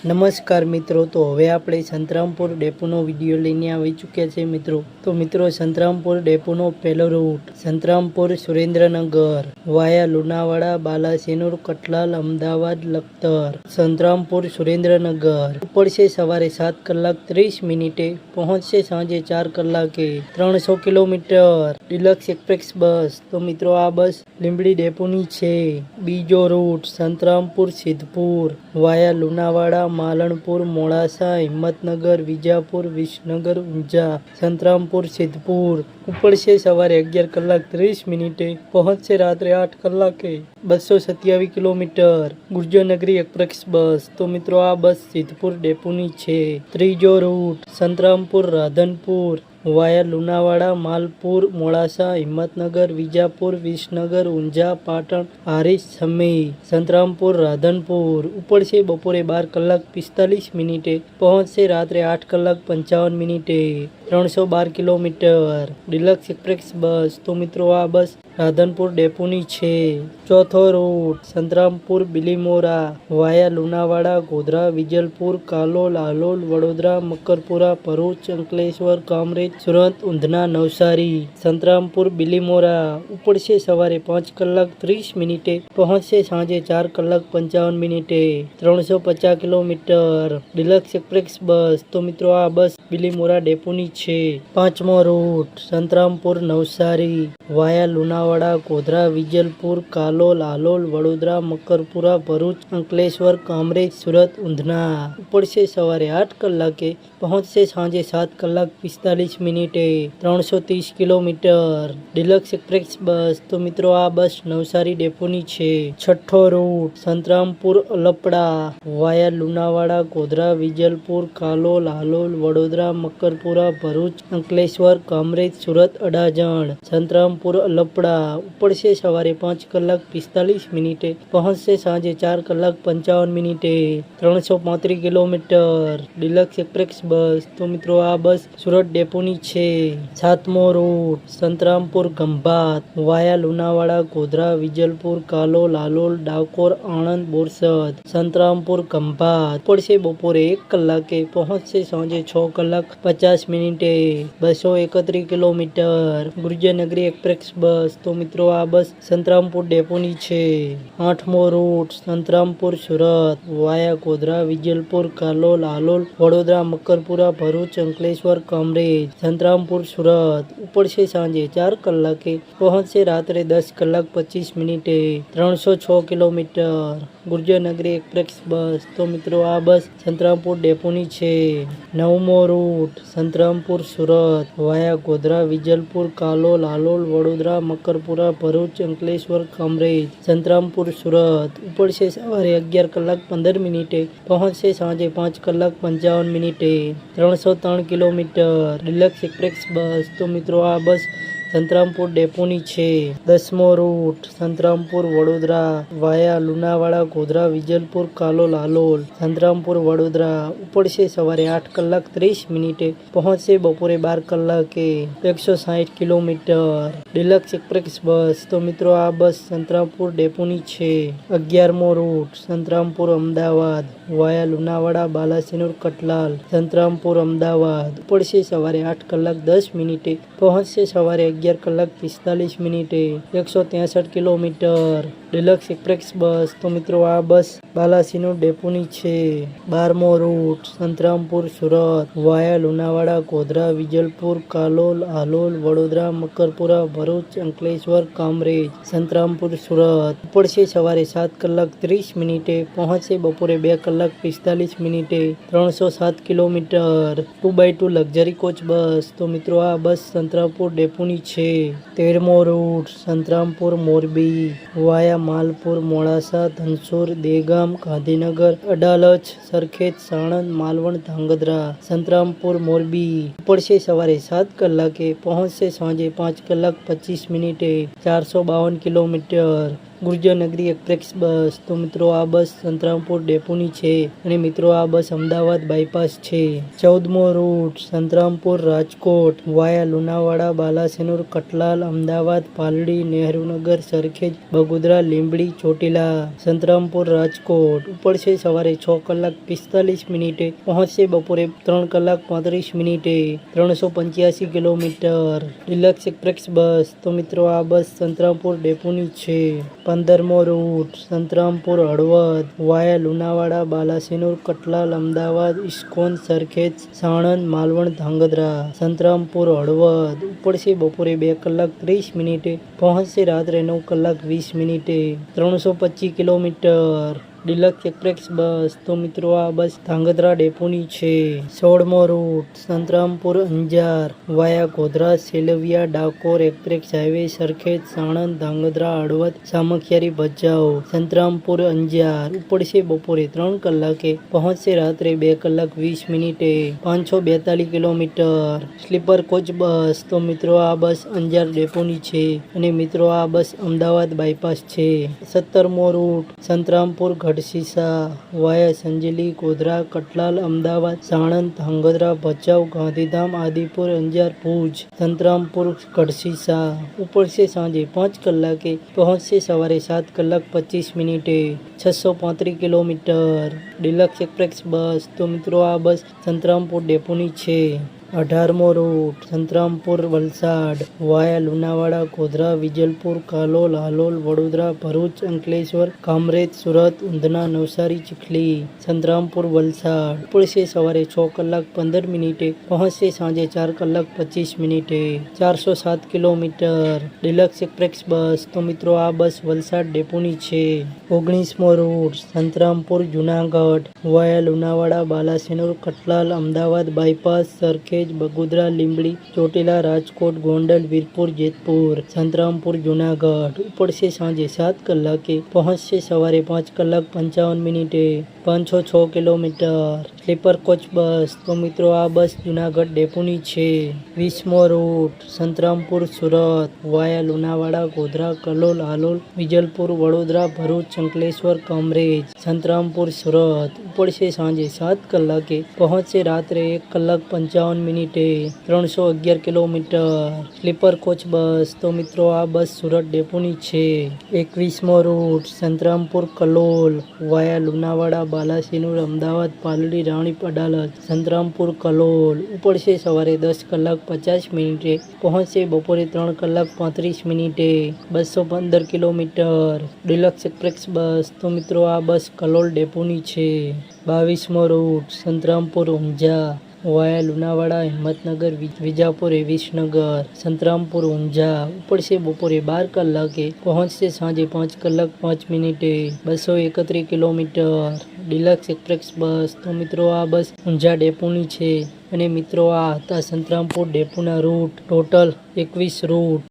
નમસ્કાર મિત્રો, તો હવે આપણે સંતરામપુર ડેપોનો વિડીયો લઈને આવી ચૂક્યા છે મિત્રો. તો મિત્રો, સંતરામપુર ડેપોનો પહેલો રૂટ સંતરામપુર સુરેન્દ્રનગર વાયા લુણાવાડા બાલાસિનોર કઠલાલ અમદાવાદ લખતર. સંતરામપુર સુરેન્દ્રનગર ઉપડશે સવારે 7:30 પહોંચશે સાંજે 4 કલાકે. 300 કિલોમીટર ડિલક્સ એક્સપ્રેસ બસ. તો મિત્રો, આ બસ લીંબડી ડેપોની છે. બીજો રૂટ સંતરામપુર સિદ્ધપુર વાયા લુણાવાડા માલણપુર મોડાસા હિંમતનગર વિજાપુર વિસનગર ઊંઝા. સંતરામપુર સિદ્ધપુર ઉપડશે સવારે 11:30 પહોંચશે રાત્રે 8 કલાકે. 227 કિલોમીટર ગુર્જરનગરી એક્સપ્રેસ બસ. તો મિત્રો, આ બસ સિદ્ધપુર ડેપોની છે. ત્રીજો રૂટ સંતરામપુર રાધનપુર વાયા લુણાવાડા માલપુર મોડાસા હિંમતનગર વિજાપુર વિસનગર ઊંઝા પાટણ હારીજ સમી. સંતરામપુર રાધનપુર ઉપડશે બપોરે 12:45 પહોંચશે રાત્રે 8:55. 312 કિલોમીટર ડિલક્સ એક્સપ્રેસ બસ. તો મિત્રો, આ બસ રાધનપુર ડેપોની છે. ચોથો રૂટ સંતરામપુર બિલીમોરા વાયા લુણાવાડા ગોધરા વિજલપુર કાલોલ હાલોલ વડોદરા મકરપુરા ભરૂચ અંકલેશ્વર કામરેજ સુરત ઊંધના નવસારી. સંતરામપુર બિલીમોરા ઉપડશે સવારે 5:30 પહોંચશે સાંજે 4:55. 350 કિલોમીટર ડિલક્સ એક્સપ્રેસ બસ. તો મિત્રો, આ બસ બિલીમોરા ડેપોની છે. પાંચમો રૂટ સંતરામપુર નવસારી વાયા લુણાવાડા ગોધરા વિજલપુર કાલોલ હાલોલ વડોદરા મકરપુરા ભરૂચ અંકલેશ્વર કામરેજ સુરત ઊંધના. ઉપડશે સવારે 8 કલાકે પહોંચશે સાંજે 7:45. 330 કિલોમીટર ડિલક્સ એક્સપ્રેસ બસ. તો મિત્રો, આ બસ નવસારી ડેપોની છે. છઠ્ઠો રૂટ સંતરામપુર અલપડા વાયા લુણાવાડા ગોધરા વિજલપુર કાલોલ હાલોલ વડોદરા મકરપુરા ભરૂચ અંકલેશ્વર કામરેજ સુરત અડાજણ. સંતરામપુર અલપડા ઉપડશે સવારે 5:45 પહોંચશે સાંજે 4:55. 335 કિલોમીટર ડિલક્સ એક્સપ્રેસ બસ. તો મિત્રો, આ બસ સુરત ડેપોની છે. સાતમો રૂટ સંતરામપુર ખંભાત વાયા લુણાવાડા ગોધરા વિજલપુર કાલોલ હાલોલ ડાકોર આણંદ બોરસદ. સંતરામપુર ખંભાત ઉપડશે બપોરે 1 કલાકે પહોંચશે સાંજે 6:50. 231 કિલોમીટર ગુર્જરનગરી એક્સપ્રેસ બસ. તો મિત્રો, આ બસ સંતરામપુર ડેપોની છે. આઠમો રૂટ સંતરામપુર સુરત વાયા ગોધરા વિજલપુર કાલોલ હાલોલ વડોદરા મકરપુરા ભરૂચ અંકલેશ્વર કામરેજ. સંતરામપર સુરત ઉપડશે સાંજે 4 કલાકે પહોંચશે રાત્રે 10:25. 306 કિલોમીટર ગુર્જરનગરી એક્સપ્રેસ બસ. તો મિત્રો, આ બસ સંતરામપુર ડેપોની છે. નવમો રૂટ સંતરામપુર સુરત વાયા ગોધરા વિજલપુર કાલોલ હાલોલ વડોદરા મકરપુરા ભરૂચ અંકલેશ્વર કામરેજ. સંતરામપુર સુરત ઉપડશે સવારે 11:15 પહોંચશે સાંજે 5:55. 303 કિલોમીટર ડિલક્સ એક્સપ્રેસ બસ. તો મિત્રો, આ બસ સંતરામપુર ડેપોની છે. 10મો રૂટ સંતરામપુર વડોદરા વાયા લુણાવાડા ગોધરા વિજલપુર કાલોલ હાલોલ. સંતરામપુર વડોદરા ઉપડશે સવારે 8:30 પહોંચશે બપોરે 12 કલાકે. 160 કિલોમીટર ડિલક્સ એક્સપ્રેસ બસ. તો મિત્રો, આ બસ સંતરામપુર ડેપોની છે. 11મો રૂટ સંતરામપુર અમદાવાદ વાયા લુણાવાડા બાલાસિનોર કઠલાલ. સંતરામપુર અમદાવાદ ઉપડશે સવારે 8:10 પહોંચશે સવારે 11:45. 163 કિલોમીટર ડિલક્સ એક્સપ્રેસ બસ. તો મિત્રો, આ બસ બાલાસિનોર ડેપોની છે. 12મો રૂટ સંતરામપુર સુરત વાયા લુણાવાડા ગોધરા વિજલપુર કાલોલ હાલોલ વડોદરા મકરપુરા ભરૂચ અંકલેશ્વર કામરેજ. સંતરામપુર સુરત ઉપડશે સવારે 7:30 પહોંચશે બપોરે 2:45. 307 કિલોમીટર 2x2 લક્ઝરી કોચ બસ. તો મિત્રો, આ બસ સંતરામપુર ડેપોની છે. 13મો રૂટ સંતરામપુર મોરબી વાયા માલપુર મોડાસા ધનસુર દેગામ ગાંધીનગર અડાલજ સરખેજ સાણંદ માલવણ ધાંગધ્રા. સંતરામપુર મોરબી ઉપડશે સવારે 7 કલાકે પહોંચશે સાંજે 5:25. 452 કિલોમીટર ગુર્જરનગરી એક્સપ્રેસ બસ. તો મિત્રો આ બસ સંતરામપુર ડેપોની છે અને મિત્રો આ બસ અમદાવાદ બાયપાસ છે. 14મો રૂટ સંતરામપુર રાજકોટ વાયા લુણાવાડા બાલાસિનોર કટલાલ અમદાવાદ પાલડી નહેરુનગર સરખેજ બગોદરા લીંબડી ચોટીલા. સંતરામપુર રાજકોટ ઉપડશે સવારે 6:45 પહોંચશે બપોરે 3:35 385 કિલોમીટર. ડિલક્સ એક્સપ્રેસ બસ. તો મિત્રો આ બસ સંતરામપુર ડેપોની છે. 15મો રૂટ સંતરામપુર હળવદ વાયા લુણાવાડા બાલાસિનોર કટલાલ અમદાવાદ ઇસ્કોન સરખેજ સાણંદ માલવણ ધાંગધ્રા. સંતરામપુર હળવદ ઉપડશે બપોરે 2:30 પહોંચશે રાત્રે 9:20 325 કિલોમીટર. ડિલક્સ એક્સપ્રેસ બસ. તો મિત્રો આ બસ ધાંગધ્રા ડેપોની છે. 16મો રૂટ સંતરામપુર અંજાર વાયા ગોધરા સેલવિયા ડાકોર એક્સપ્રેસ હાઈવે સરખેજ સાણંદ ધાંગધ્રા હળવદ સામખિયારી ભચાઉ. સંતરામપુર અંજાર ઉપડશે બપોરે 3 કલાકે પહોંચશે રાત્રે 2:20 542 કિલોમીટર. સ્લીપર કોચ બસ. તો મિત્રો આ બસ અંજાર ડેપોની છે અને મિત્રો આ બસ અમદાવાદ બાયપાસ છે. 17મો રૂટ સંતરામપુર ગઢશીશા વાયા સંજેલી ગોધરા કટલાલ અમદાવાદ સાણંદ ધાંગધ્રા ભચાઉ ગાંધીધામ આદિપુર અંજાર ભુજ. સંતરામપુર ગઢશીશા ઉપડશે સાંજે 5 કલાકે પહોંચશે સવારે 7:25 635 કિલોમીટર. ડિલક્સ એક્સપ્રેસ બસ. તો મિત્રો આ બસ સંતરામપુર ડેપોની છે. 18મો રૂટ સંતરામપુર વલસાડ વાયા લુણાવાડા ગોધરા વિજલપુર કાલોલ હાલોલ વડોદરા ભરૂચ અંકલેશ્વર કામરેજ સુરત ઉંધના નવસારી ચીખલી. સંતરામપુર વલસાડ ઉપડશે સવારે 6:15 પહોંચશે સાંજે 4:25 407 કિલોમીટર. ડિલક્સ એક્સપ્રેસ બસ. તો મિત્રો આ બસ વલસાડ ડેપોની છે. 19મો રૂટ સંતરામપુર જુનાગઢ વાયા લુણાવાડા બાલાસિનોર કટલાલ અમદાવાદ બાયપાસ સરખેજ બગોદરા લીંબડી ચોટીલા રાજકોટ ગોંડલ વીરપુર જેતપુર. સંતરામપુર જુનાગઢ ઉપડશે સાંજે 7 કલાકે પહોંચશે સવારે 5:55 506 કિલોમીટર. સ્લીપર કોચ બસ. તો મિત્રો આ બસ જુનાગઢ ડેપોની છે. 20મો રૂટ સંતરામપુર સુરત વાયા લુણાવાડા ગોધરા કલોલ હાલોલ વિજલપુર વડોદરા ભરૂચ અંકલેશ્વર કામરેજ. સંતરામપુર સુરત ઉપડશે સાંજે 7 કલાકે પહોંચશે રાત્રે 1:55 311 કિલોમીટર. સ્લીપર કોચ બસ. તો મિત્રો આ બસ સુરત ડેપોની છે. 21મો રૂટ સંતરામપુર કલોલ વાયા લુણાવાડા બાલાસિનોર અમદાવાદ પાલડી રાણીપ અડાલજ. સંતરામપુર કલોલ ઉપડશે સવારે 10:50 પહોંચશે બપોરે 3:35 215 કિલોમીટર. ડિલક્સ એક્સપ્રેસ બસ. તો મિત્રો આ બસ કલોલ ડેપોની છે. 22મો રૂટ સંતરામપુર ઊંઝા વાયા લુણાવાડા હિંમતનગર વિજાપુર વિસનગર. સંતરામપુર ઊંઝા ઉપડશે બપોરે 12 કલાકે પહોંચશે સાંજે 5:05 231 કિલોમીટર. ડિલક્સ એક્સપ્રેસ બસ. તો મિત્રો આ બસ ઊંઝા ડેપોની છે અને મિત્રો આ હતા સંતરામપુર ડેપોના રૂટ. Total 21 route.